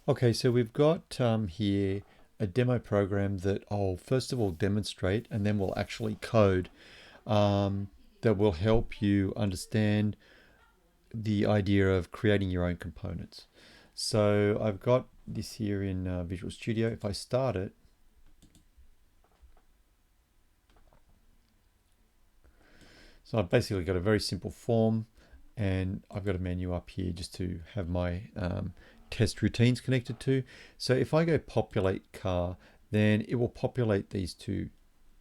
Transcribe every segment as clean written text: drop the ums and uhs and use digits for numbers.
Okay, so we've got here a demo program that I'll first of all demonstrate and then we'll actually code that will help you understand the idea of creating your own components. So I've got this here in Visual Studio. If I start it, so I've basically got a very simple form and I've got a menu up here just to have my test routines connected to. So if I go populate car, then it will populate these two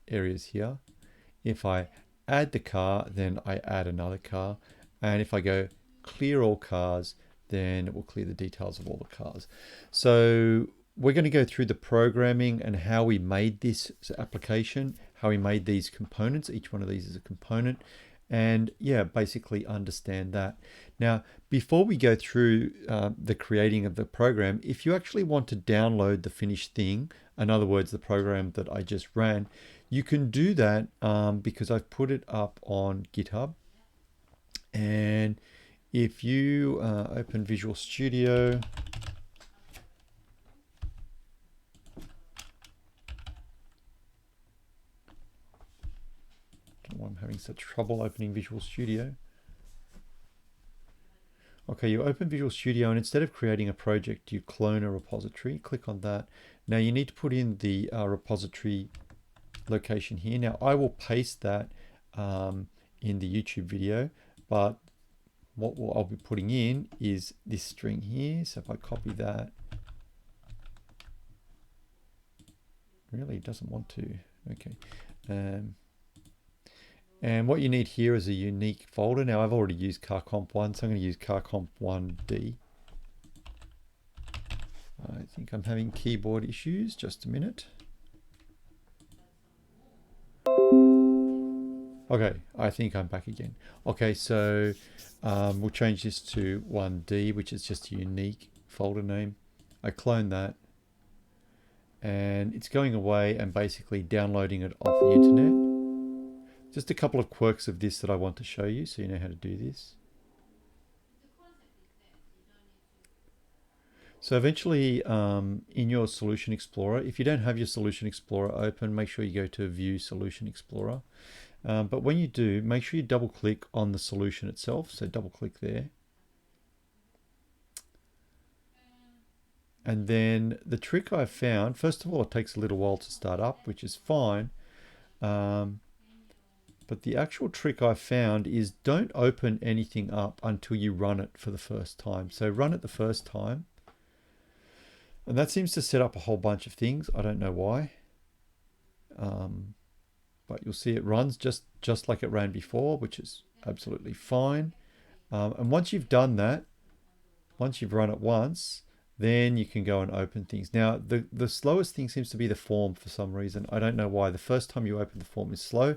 areas here. If I add the car, then I add another car. And if I go clear all cars, then it will clear the details of all the cars. So we're going to go through the programming and how we made this application, how we made these components. Each one of these is a component. And yeah, basically understand that. Now, before we go through the creating of the program, if you actually want to download the finished thing, in other words, the program that I just ran, you can do that because I've put it up on GitHub. And if you open Visual Studio, I don't know why I'm having such trouble opening Visual Studio. Okay, you open Visual Studio and instead of creating a project, you clone a repository. Click on that. Now you need to put in the repository location here. Now I will paste that in the YouTube video, but what I'll be putting in is this string here. So if I copy that, really doesn't want to. Okay. And what you need here is a unique folder. Now I've already used CarComp1, so I'm going to use CarComp1D. I think I'm having keyboard issues. Just a minute. Okay, I think I'm back again. Okay, so we'll change this to 1D, which is just a unique folder name. I clone that and it's going away and basically downloading it off the internet. Just a couple of quirks of this that I want to show you so you know how to do this. So eventually in your Solution Explorer, if you don't have your Solution Explorer open, make sure you go to View Solution Explorer. But when you do, make sure you double click on the solution itself. So double click there. And then the trick I've found, first of all, it takes a little while to start up, which is fine. But the actual trick I found is don't open anything up until you run it for the first time. So run it the first time. And that seems to set up a whole bunch of things. I don't know why. But you'll see it runs just like it ran before, which is absolutely fine. And once you've done that, once you've run it once, then you can go and open things. Now, the slowest thing seems to be the form for some reason. I don't know why. The first time you open the form is slow,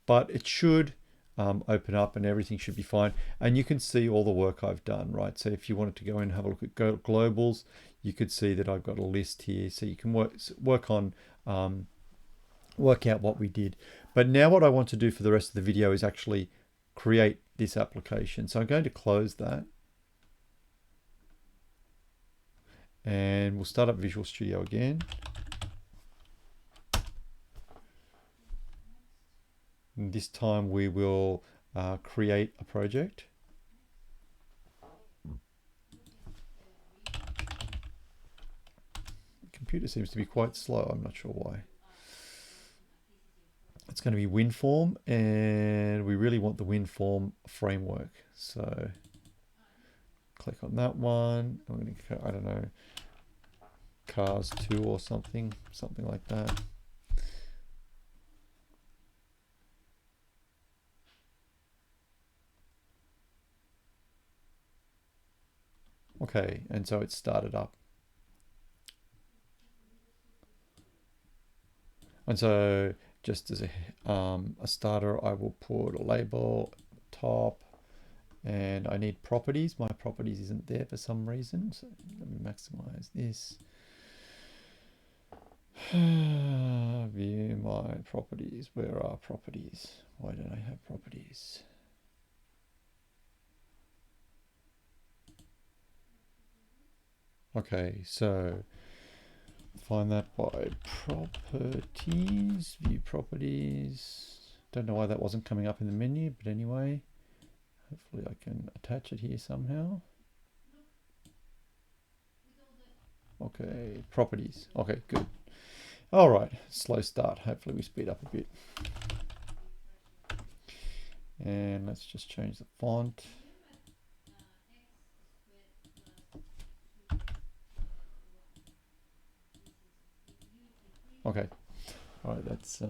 but it should open up and everything should be fine. And you can see all the work I've done, right? So if you wanted to go in and have a look at globals, you could see that I've got a list here. So you can work on work out what we did. But now what I want to do for the rest of the video is actually create this application. So I'm going to close that. And we'll start up Visual Studio again. And this time we will create a project. The computer seems to be quite slow. I'm not sure why. It's going to be WinForm, and we really want the WinForm framework. So click on that one. I'm going to, I don't know, Cars 2 or something like that. Okay, and so it started up. And so just as a starter, I will put a label top, and I need properties. My properties isn't there for some reason, so let me maximize this. View my properties. Where are properties? Why don't I have properties? Okay, so find that by properties, view properties. Don't know why that wasn't coming up in the menu, but anyway, hopefully I can attach it here somehow. Okay, properties. Okay, good. All right, slow start. Hopefully we speed up a bit. And let's just change the font. Okay, all right, that's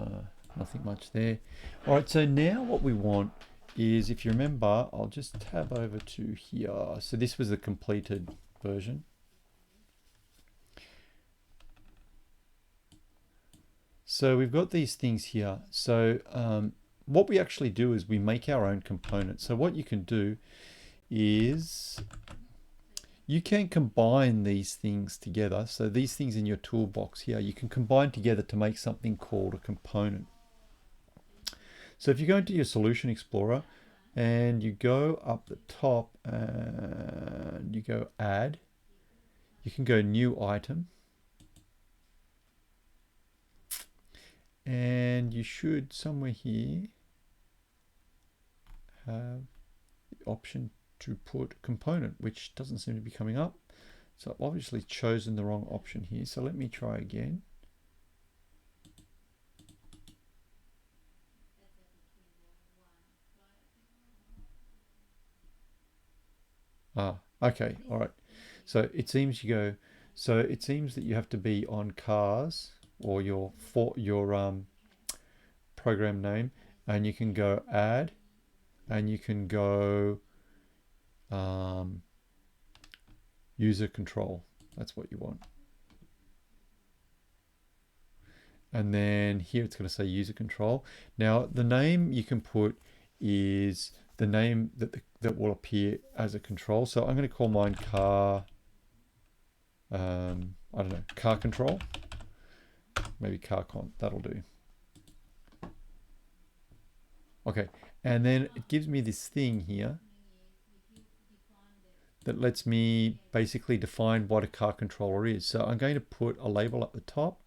nothing much there. All right, so now what we want is, if you remember, I'll just tab over to here. So this was the completed version. So we've got these things here. So what we actually do is we make our own component. So what you can do is you can combine these things together. So these things in your toolbox here, you can combine together to make something called a component. So if you go into your Solution Explorer and you go up the top and you go Add, you can go New Item. And you should somewhere here have the option to put component, which doesn't seem to be coming up. So I've obviously chosen the wrong option here. So let me try again. Okay, all right. So it seems it seems that you have to be on cars or your program name, and you can go add, and you can go user control. That's what you want. And then here it's going to say user control. Now the name you can put is the name that will appear as a control. So I'm going to call mine car, I don't know, car control. Maybe car con, that'll do. Okay, and then it gives me this thing here that lets me basically define what a car controller is. So I'm going to put a label at the top,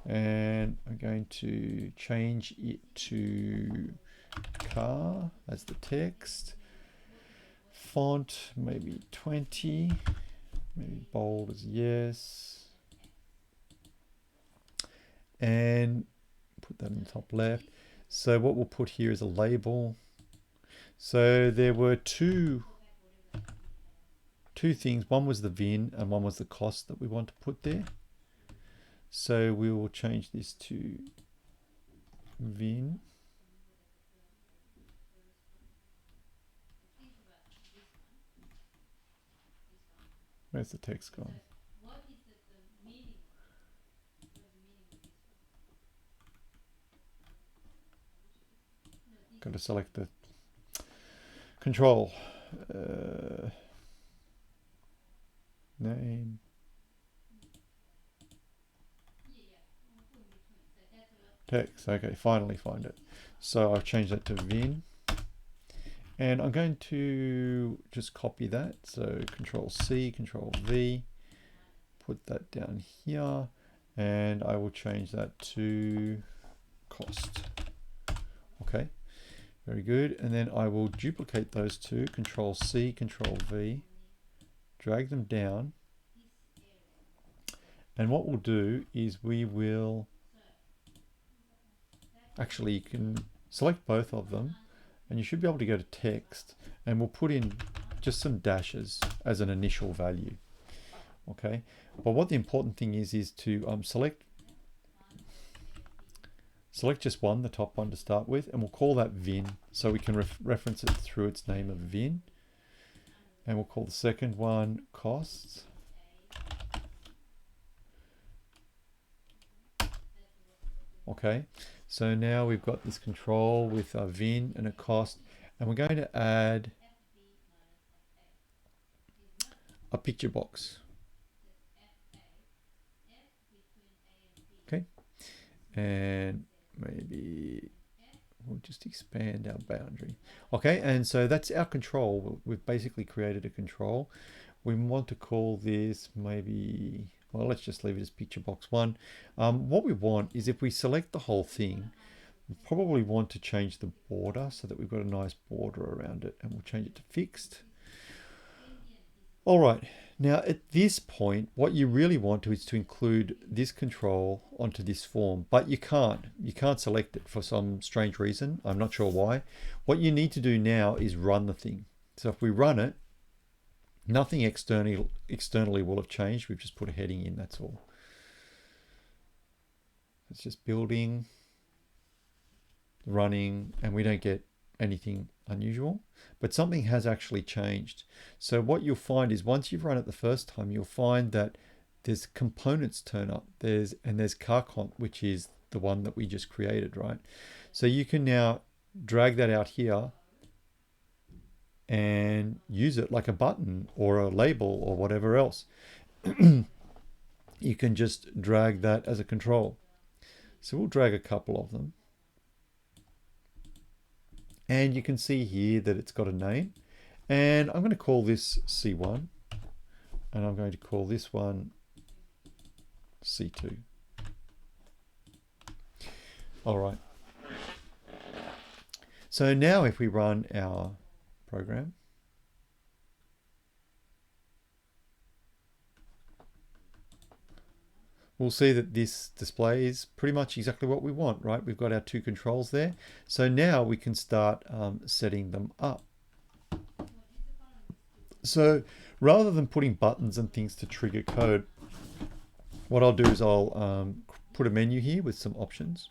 and I'm going to change it to car as the text. Font, maybe 20, maybe bold as yes. And put that in the top left. So what we'll put here is a label. So there were two things. One was the VIN and one was the cost that we want to put there. So we will change this to VIN. Where's the text gone? Got to select the control. Name. Text. Okay, finally find it. So I've changed that to VIN. And I'm going to just copy that. So Control C, Control V, put that down here, and I will change that to cost. Okay, very good. And then I will duplicate those two, Control C, Control V, drag them down. And what we'll do is we will, actually you can select both of them, and you should be able to go to text, and we'll put in just some dashes as an initial value. Okay, but what the important thing is to select just one, the top one to start with, and we'll call that VIN, so we can reference it through its name of VIN. And we'll call the second one costs. Okay, so now we've got this control with a VIN and a cost, and we're going to add a picture box. Okay, and maybe we'll just expand our boundary. Okay, and so that's our control. We've basically created a control. We want to call this maybe, well, let's just leave it as picture box 1. What we want is if we select the whole thing, we probably want to change the border so that we've got a nice border around it, and we'll change it to fixed. All right, now at this point, what you really want to is to include this control onto this form, but you can't. You can't select it for some strange reason. I'm not sure why. What you need to do now is run the thing. So if we run it, nothing externally will have changed. We've just put a heading in, that's all. It's just building, running, and we don't get anything unusual, but something has actually changed. So what you'll find is once you've run it the first time, you'll find that there's components turn up. There's carcont, which is the one that we just created, right? So you can now drag that out here and use it like a button or a label or whatever else. You can just drag that as a control. So we'll drag a couple of them. And you can see here that it's got a name. And I'm going to call this C1. And I'm going to call this one C2. All right. So now if we run our program, we'll see that this displays pretty much exactly what we want, right? We've got our two controls there. So now we can start setting them up. So rather than putting buttons and things to trigger code, what I'll do is I'll put a menu here with some options.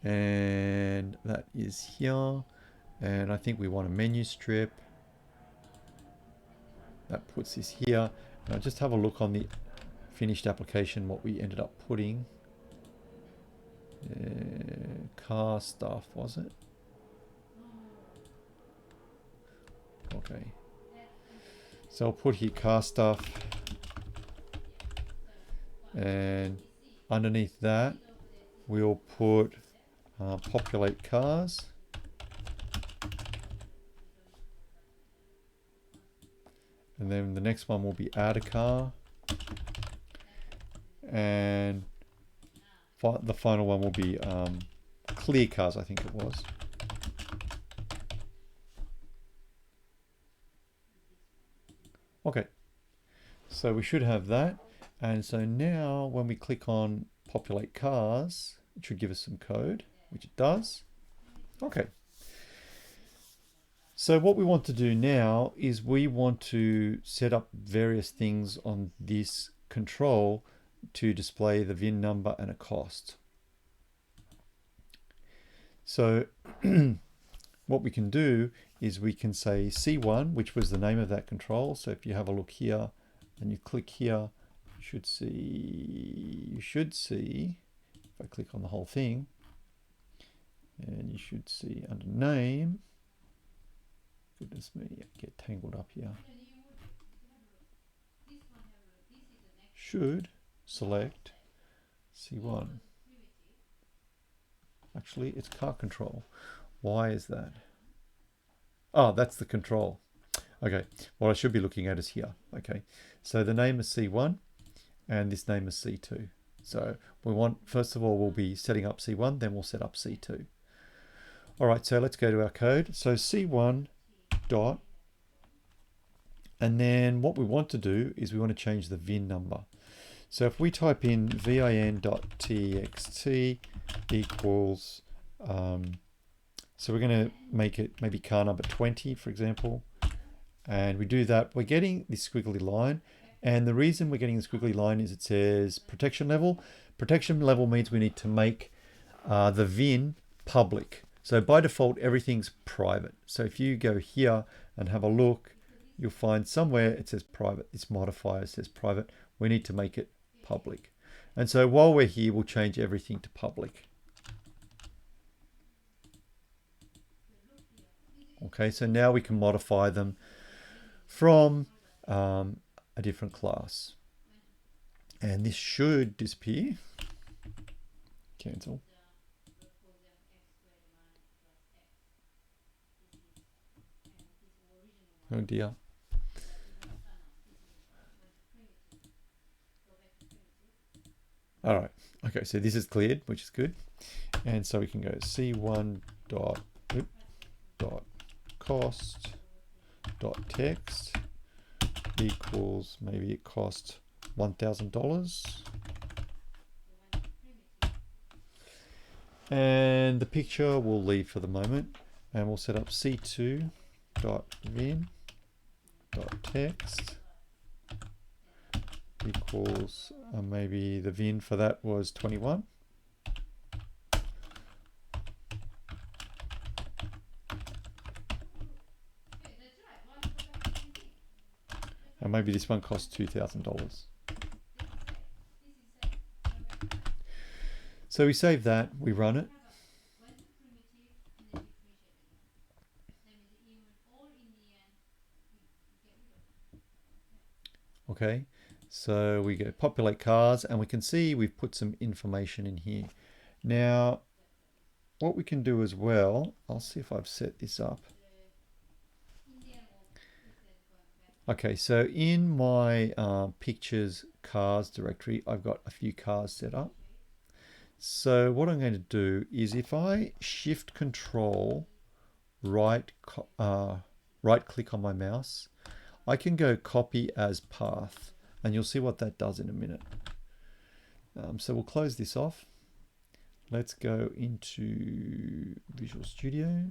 And that is here. And I think we want a menu strip. That puts this here. And I'll just have a look on the finished application, what we ended up putting. Car stuff, was it? Okay. So I'll put here car stuff. And underneath that, we'll put populate cars. And then the next one will be add a car. And the final one will be clear cars, I think it was. Okay, so we should have that. And so now when we click on populate cars, it should give us some code, which it does. Okay. So what we want to do now is we want to set up various things on this control to display the VIN number and a cost. So what we can do is we can say C1, which was the name of that control. So if you have a look here and you click here, you should see, if I click on the whole thing, and you should see under name, goodness me, I get tangled up here. Should select C1. Actually, it's car control. Why is that? Oh, that's the control. Okay, what I should be looking at is here. Okay, so the name is C1 and this name is C2. So we want, first of all, we'll be setting up C1, then we'll set up C2. All right, so let's go to our code. So C1 dot, and then what we want to do is we want to change the VIN number. So if we type in vin.txt equals, so we're going to make it maybe car number 20, for example, and we do that, we're getting this squiggly line. And the reason we're getting the squiggly line is it says protection level. Protection level means we need to make the VIN public. So by default, everything's private. So if you go here and have a look, you'll find somewhere it says private. This modifier says private. We need to make it public. And so while we're here, we'll change everything to public. Okay, so now we can modify them from a different class. And this should disappear. Cancel. Oh dear. All right. Okay, so this is cleared, which is good. And so we can go C1 dot, dot cost dot text equals, maybe it cost $1,000. And the picture we'll leave for the moment, and we'll set up C2 dot vin dot text equals, maybe the vin for that was 21. And maybe this one costs $2,000. So we save that, we run it. Okay, so we go populate cars, and we can see we've put some information in here. Now, what we can do as well, I'll see if I've set this up. Okay, so in my pictures cars directory, I've got a few cars set up. So what I'm going to do is, if I shift control right click on my mouse, I can go copy as path, and you'll see what that does in a minute. So we'll close this off. Let's go into Visual Studio.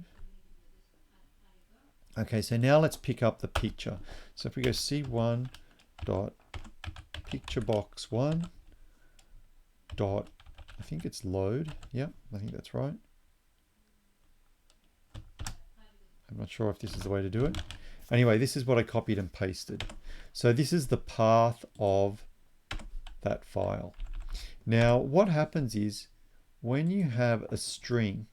Okay, so now let's pick up the picture. So if we go C1 dot picture box 1 dot, I think it's load. Yep, I think that's right. I'm not sure if this is the way to do it. Anyway, this is what I copied and pasted. So this is the path of that file. Now, what happens is, when you have a string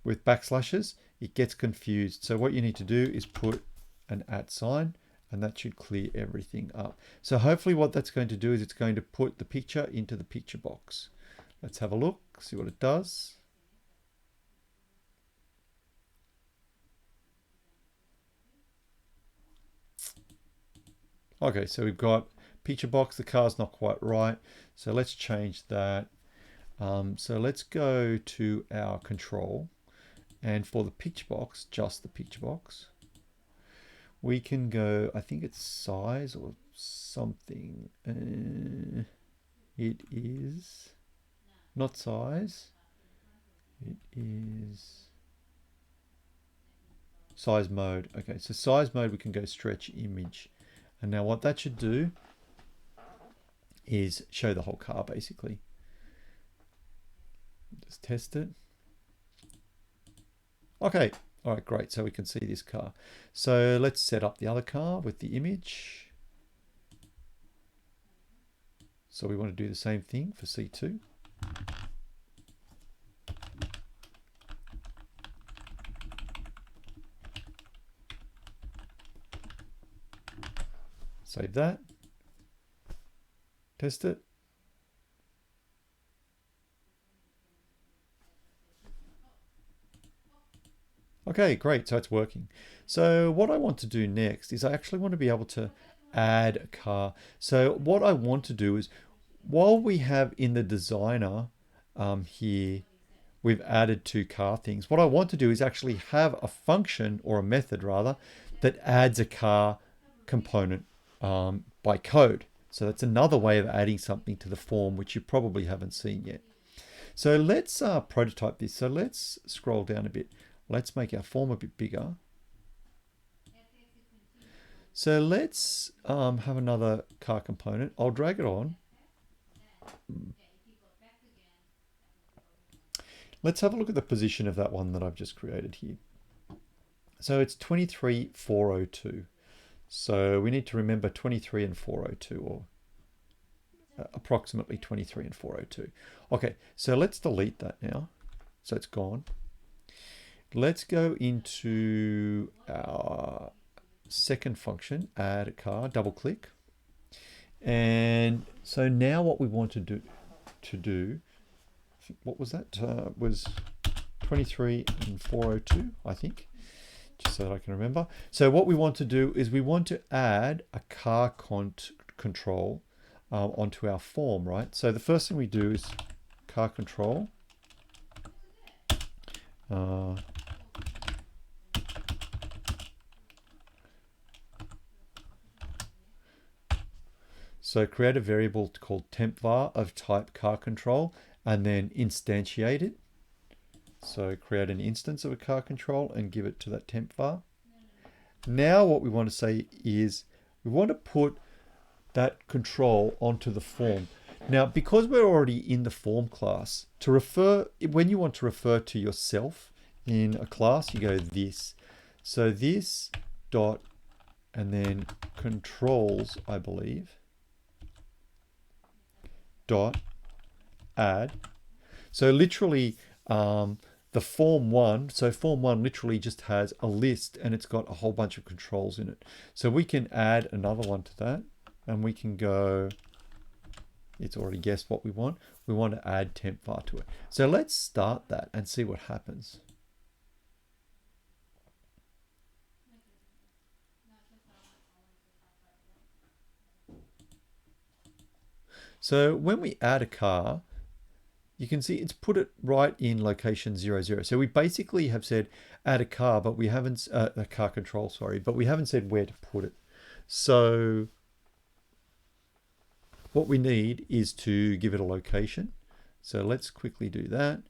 with backslashes, it gets confused. So what you need to do is put an @ sign, and that should clear everything up. So hopefully what that's going to do is it's going to put the picture into the picture box. Let's have a look, see what it does. Okay, so we've got picture box, the car's not quite right. So let's change that. So let's go to our control, and for the picture box, just the picture box, we can go, I think it's size or something. It is not size, it is size mode. Okay, so size mode, we can go stretch image. And now what that should do is show the whole car basically. Just test it. Okay, all right, great. So we can see this car. So let's set up the other car with the image. So we want to do the same thing for C2. Save that. Test it. Okay, great, so it's working. So what I want to do next is I actually want to be able to add a car. So what I want to do is, while we have in the designer here, we've added 2 car things. What I want to do is actually have a function, or a method rather, that adds a car component by code. So that's another way of adding something to the form, which you probably haven't seen yet. So let's prototype this. So let's scroll down a bit. Let's make our form a bit bigger. So let's have another car component. I'll drag it on. Let's have a look at the position of that one that I've just created here. So it's 23,402. So we need to remember 23 and 402, or approximately 23 and 402. Okay, so let's delete that now. So it's gone. Let's go into our second function, add a car, double click. And so now what we want to do, what was that? Was 23 and 402, I think. just so that I can remember. So what we want to do is we want to add a car control onto our form, right? So the first thing we do is car control. So create a variable called tempvar of type car control and then instantiate it. So create an instance of a car control and give it to that tempvar. Now what we want to say is we want to put that control onto the form. Now, because we're already in the form class, to refer, when you want to refer to yourself in a class, you go this. So this dot and then controls, I believe, dot add. So literally the form one, so form one literally just has a list and it's got a whole bunch of controls in it. So we can add another one to that and we can go, it's already guessed what we want. We want to add tempvar to it. So let's start that and see what happens. So when we add a car, you can see it's put it right in location 0, 0. So we basically have said add a car, but we haven't, a car control, sorry, but we haven't said where to put it. So what we need is to give it a location. So let's quickly do that.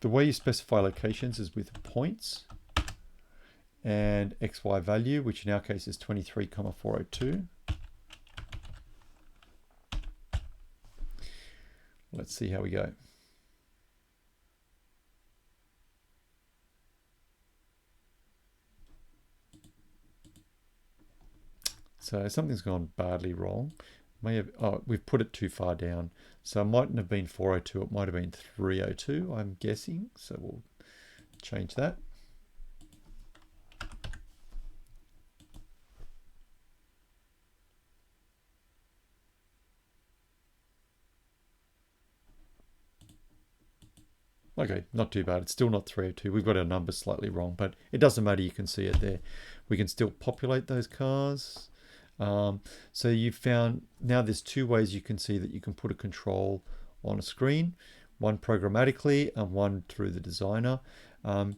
The way you specify locations is with points and XY value, which in our case is 23,402. Let's see how we go. So something's gone badly wrong. May have, oh, we've put it too far down. So it mightn't have been 402, it might have been 302, I'm guessing. So we'll change that. Okay, not too bad. It's still not 302. We've got our numbers slightly wrong, but it doesn't matter. You can see it there. We can still populate those cars. So you've found, now there's two ways you can see that you can put a control on a screen, one programmatically and one through the designer. The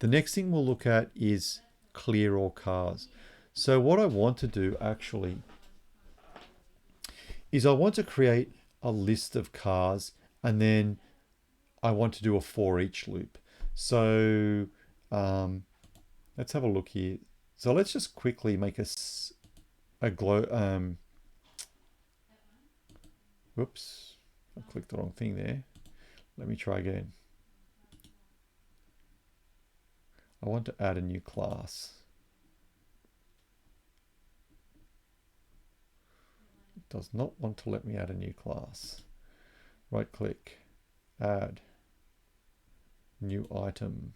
next thing we'll look at is clear all cars. So what I want to do actually is I want to create a list of cars and then I want to do a for each loop. So let's have a look here. So let's just quickly make whoops, I clicked the wrong thing there. Let me try again. I want to add a new class. It does not want to let me add a new class. Right click, add, new item,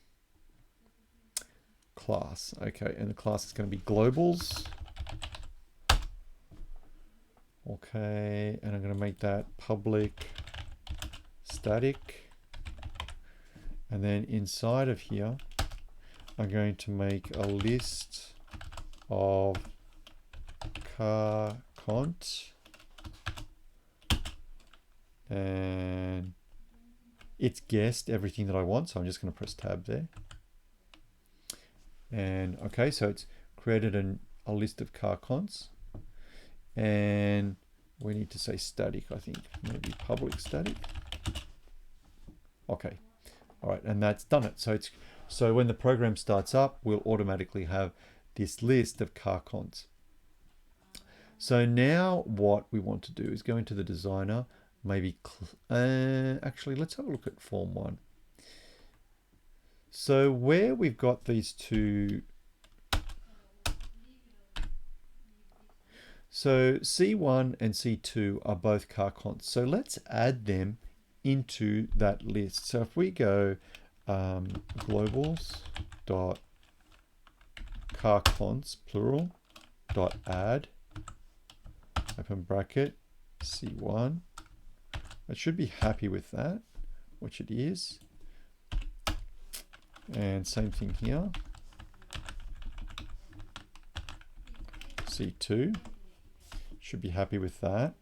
class. Okay, and the class is going to be globals. Okay, and I'm going to make that public static. And then inside of here, I'm going to make a list of car cont. And it's guessed everything that I want, so I'm just going to press tab there. And okay, so it's created a list of car cons. And we need to say static, I think, maybe public static. Okay, all right, and that's done it. So when the program starts up, we'll automatically have this list of car cons. So now what we want to do is go into the designer, maybe, actually, let's have a look at form one. So where we've got these two, so C1 and C2 are both car cons. So let's add them into that list. So if we go globals dot car cons plural dot add. open bracket, C1. I should be happy with that, which it is. And same thing here, C2. Should be happy with that.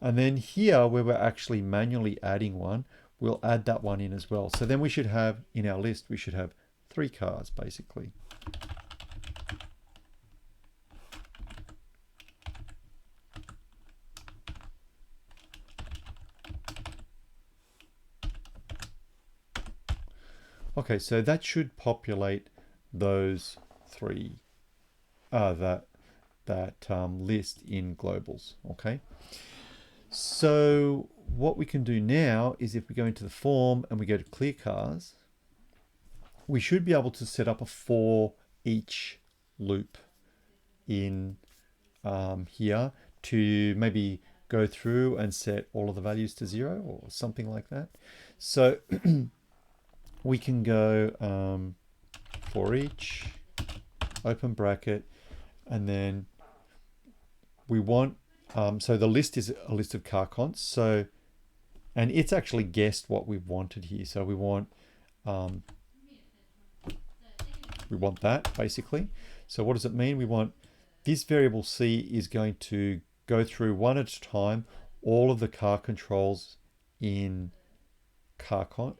And then here, where we're actually manually adding one, we'll add that one in as well. So then we should have, in our list, we should have 3 cars, basically. Okay, so that should populate those 3, that list in globals, okay? So what we can do now is if we go into the form and we go to clear cars, we should be able to set up a for each loop in here to maybe go through and set all of the values to 0 or something like that. So we can go for each, open bracket, and then we want, so the list is a list of car cons. So, and it's actually guessed what we wanted here. So we want that basically. So what does it mean? We want this variable C is going to go through one at a time all of the car controls in car cons.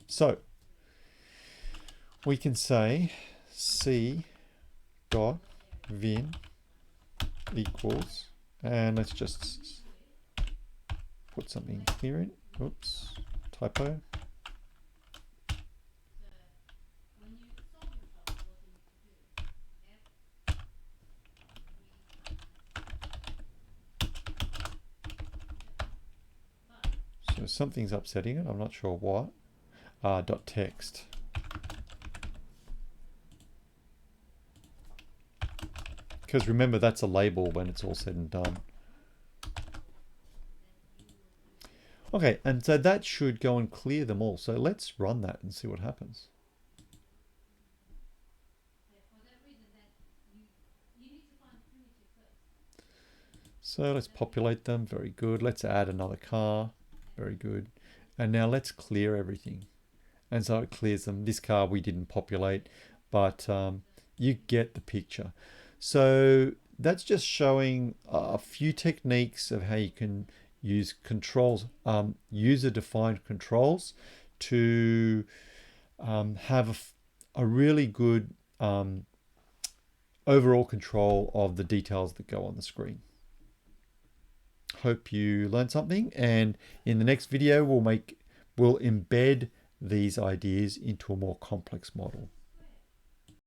So we can say C dot vin equals, and let's just put something clear in. Oops, typo. So something's upsetting it. I'm not sure what. Dot text. Because remember, that's a label when it's all said and done. Okay, and so that should go and clear them all. So let's run that and see what happens. So let's populate them. Very good. Let's add another car. Very good. And now let's clear everything. And so it clears them. This car we didn't populate, but you get the picture. So that's just showing a few techniques of how you can use controls, user-defined controls to have a really good overall control of the details that go on the screen. Hope you learned something, and in the next video we'll embed these ideas into a more complex model.